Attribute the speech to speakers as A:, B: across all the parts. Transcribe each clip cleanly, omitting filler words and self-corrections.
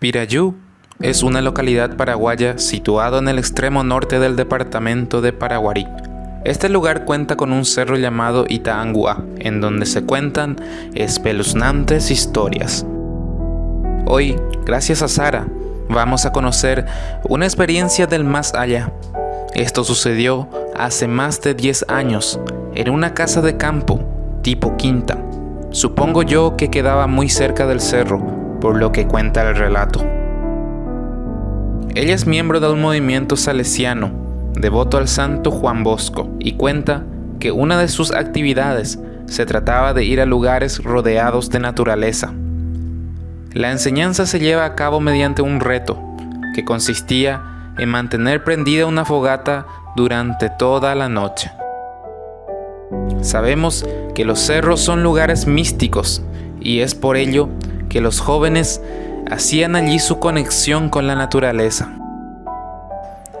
A: Pirayú es una localidad paraguaya situada en el extremo norte del departamento de Paraguarí. Este lugar cuenta con un cerro llamado Itaanguá, en donde se cuentan espeluznantes historias. Hoy, gracias a Sara, vamos a conocer una experiencia del más allá. Esto sucedió hace más de 10 años, en una casa de campo, tipo quinta. Supongo yo que quedaba muy cerca del cerro, por lo que cuenta el relato. Ella es miembro de un movimiento salesiano, devoto al santo Juan Bosco, y cuenta que una de sus actividades se trataba de ir a lugares rodeados de naturaleza. La enseñanza se lleva a cabo mediante un reto, que consistía en mantener prendida una fogata durante toda la noche. Sabemos que los cerros son lugares místicos, y es por ello que los jóvenes hacían allí su conexión con la naturaleza.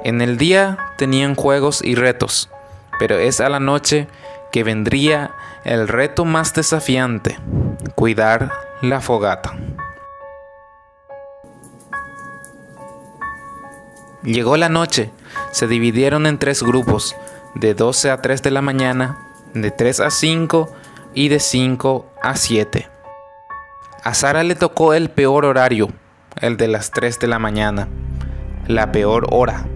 A: En el día tenían juegos y retos, pero es a la noche que vendría el reto más desafiante: cuidar la fogata. Llegó la noche, se dividieron en 3 grupos, de 12 a 3 de la mañana, de 3 a 5 y de 5 a 7. A Sara le tocó el peor horario, el de las 3 de la mañana, la peor hora,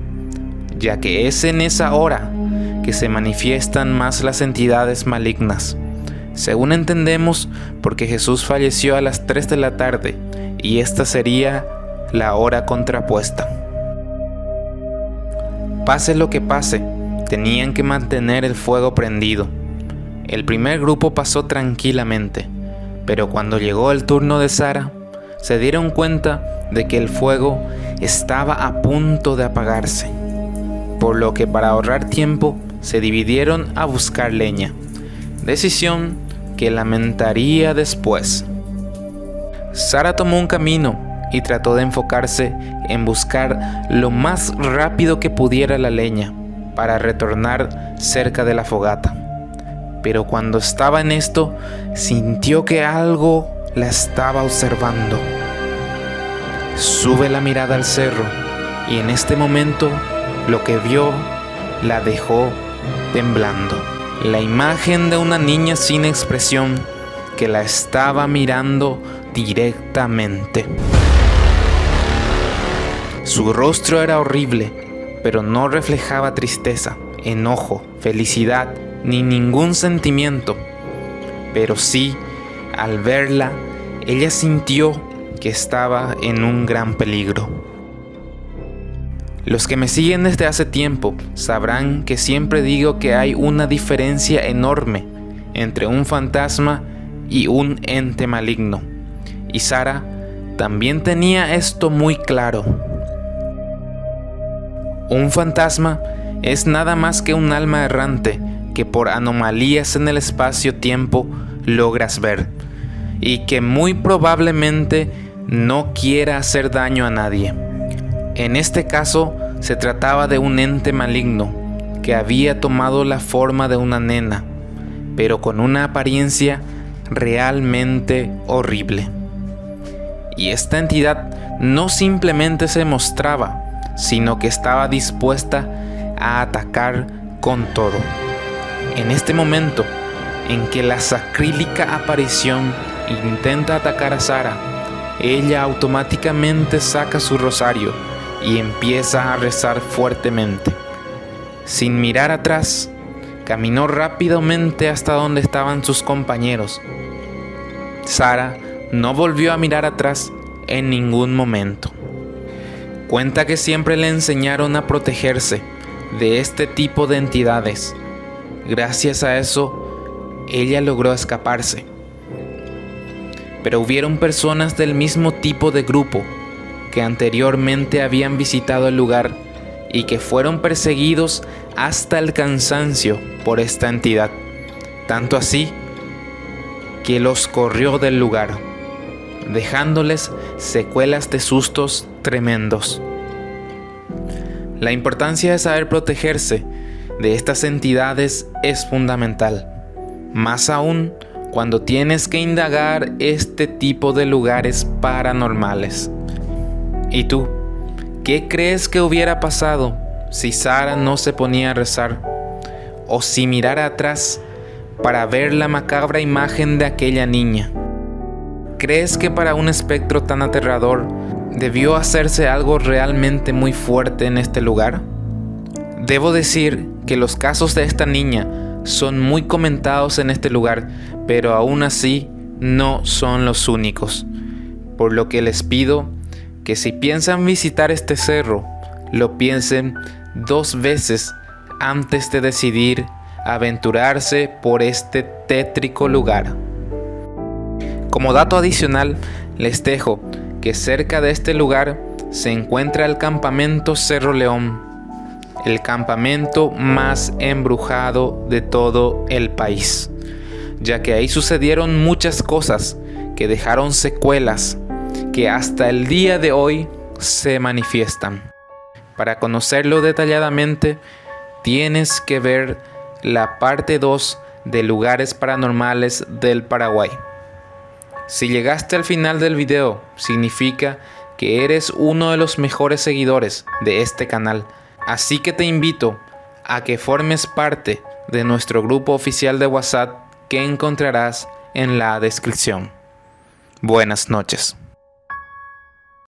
A: ya que es en esa hora que se manifiestan más las entidades malignas, según entendemos, porque Jesús falleció a las 3 de la tarde y esta sería la hora contrapuesta. Pase lo que pase, tenían que mantener el fuego prendido. El primer grupo pasó tranquilamente, pero cuando llegó el turno de Sara, se dieron cuenta de que el fuego estaba a punto de apagarse, por lo que para ahorrar tiempo se dividieron a buscar leña, decisión que lamentaría después. Sara tomó un camino y trató de enfocarse en buscar lo más rápido que pudiera la leña para retornar cerca de la fogata. Pero cuando estaba en esto, sintió que algo la estaba observando. Sube la mirada al cerro y en este momento lo que vio la dejó temblando. La imagen de una niña sin expresión que la estaba mirando directamente. Su rostro era horrible, pero no reflejaba tristeza, enojo, felicidad, ni ningún sentimiento. Pero sí, al verla, ella sintió que estaba en un gran peligro. Los que me siguen desde hace tiempo sabrán que siempre digo que hay una diferencia enorme entre un fantasma y un ente maligno. Y Sara también tenía esto muy claro. Un fantasma es nada más que un alma errante que por anomalías en el espacio-tiempo logras ver y que muy probablemente no quiera hacer daño a nadie. En este caso se trataba de un ente maligno que había tomado la forma de una nena, pero con una apariencia realmente horrible. Y esta entidad no simplemente se mostraba, sino que estaba dispuesta a atacar con todo. En este momento en que la sacrílega aparición intenta atacar a Sara, ella automáticamente saca su rosario y empieza a rezar fuertemente. Sin mirar atrás, caminó rápidamente hasta donde estaban sus compañeros. Sara no volvió a mirar atrás en ningún momento. Cuenta que siempre le enseñaron a protegerse de este tipo de entidades. Gracias a eso, ella logró escaparse. Pero hubieron personas del mismo tipo de grupo que anteriormente habían visitado el lugar y que fueron perseguidos hasta el cansancio por esta entidad, tanto así que los corrió del lugar, dejándoles secuelas de sustos tremendos. La importancia de saber protegerse de estas entidades es fundamental, más aún cuando tienes que indagar este tipo de lugares paranormales. ¿Y tú? ¿Qué crees que hubiera pasado si Sara no se ponía a rezar? ¿O si mirara atrás para ver la macabra imagen de aquella niña? ¿Crees que para un espectro tan aterrador debió hacerse algo realmente muy fuerte en este lugar? Debo decir que los casos de esta niña son muy comentados en este lugar, pero aún así no son los únicos. Por lo que les pido que si piensan visitar este cerro, lo piensen 2 veces antes de decidir aventurarse por este tétrico lugar. Como dato adicional, les dejo que cerca de este lugar se encuentra el campamento Cerro León, el campamento más embrujado de todo el país, ya que ahí sucedieron muchas cosas que dejaron secuelas que hasta el día de hoy se manifiestan. Para conocerlo detalladamente, tienes que ver la parte 2 de Lugares Paranormales del Paraguay. Si llegaste al final del video, significa que eres uno de los mejores seguidores de este canal, así que te invito a que formes parte de nuestro grupo oficial de WhatsApp que encontrarás en la descripción. Buenas noches.